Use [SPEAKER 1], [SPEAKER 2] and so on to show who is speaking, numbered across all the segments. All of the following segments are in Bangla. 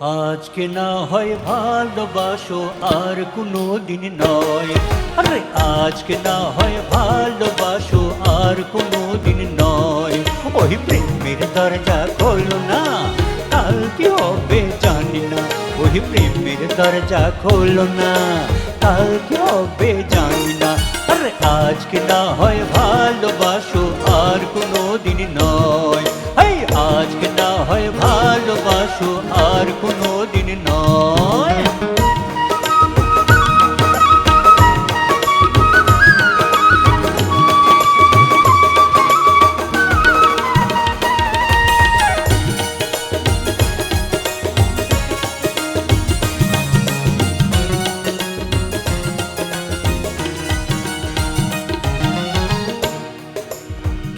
[SPEAKER 1] আজকে না হয় ভালোবাসো আর কোনো দিন নয়। আরে আজকে না হয় ভালোবাসো আর কোনো দিন নয়। ওই প্রেমের দরজা খোলো না, কাল কি হবে জানি না। ওই প্রেমের দরজা খোলো না, কাল কি হবে জানি না। আরে আজকে না হয় ভালোবাসো আর কোনো দিন নয়। এই আজকে না হয় ভালোবাসো আর কোনো দিন নয়।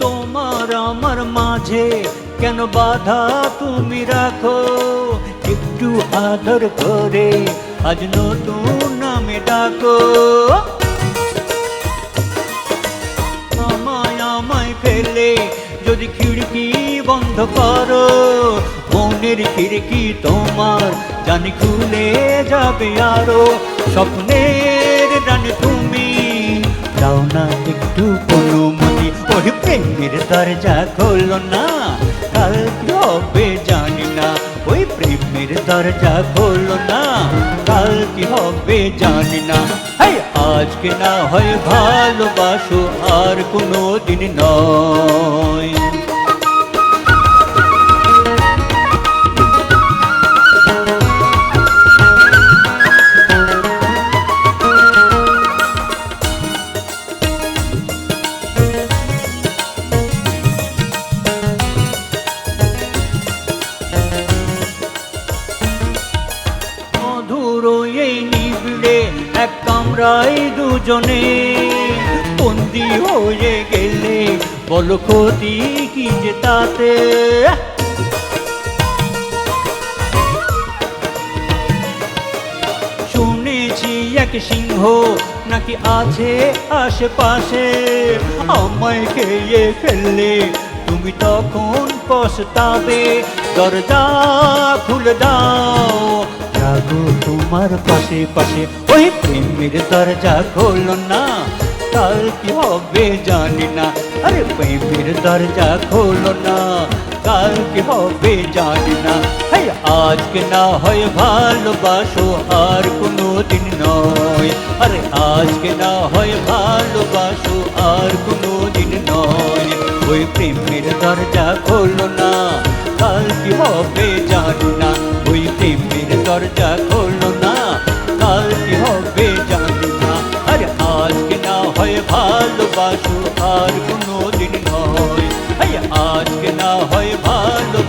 [SPEAKER 1] তোমার আমার মাঝে কেন বাধা তুমি রাখো? একটু আদর করে আজ নতুন নামে ডাকো। আমায় আমায় ফেলে যদি খিড়কি বন্ধ করো, মনের খিড়কি তোমার জানি খুলে যাবে আরো। স্বপ্নের রানী তুমি দাও না একটু অনুমতি। ওই প্রেমের দরজা খোলো না, কাল কি হবে জানি না। ওই প্রেমের দরজা খোলো না, কাল কি হবে জানি না। হাই আজকে না হয় ভালোবাসো আর কোনো দিন নয়। এই নিবিড়ে এক কামরায় দুজনে বন্দি হয়ে গেলে বলো ক্ষতি কি যে তাতে? শুনেছি এক সিংহ নাকি আছে আশেপাশে, আমায় খেয়ে ফেললে তুমি তখন পস্তাবে। দরজা খুলে দাও, রাগো তোমার পাশে পাশে। ওই প্রেমের দরজা খোলো না, কাল কি হবে জানি না। আরে প্রেমের দরজা খোলো না, কাল কি হবে জানি না। আজকে না হয় ভালোবাসো আর কোনো দিন নয়। আরে আজকে না হয় ভালোবাসো আর কোনো দিন নয়। ওই প্রেমের দরজা খোলো না, কাল কি হবে জানি না। ওই প্রেমের দরজা খোলো না, কাল কি হবে জানি না। আরে আজকে না হয় ভালোবাসো আর কোনো দিন নয়। আজকে না হয় ভালো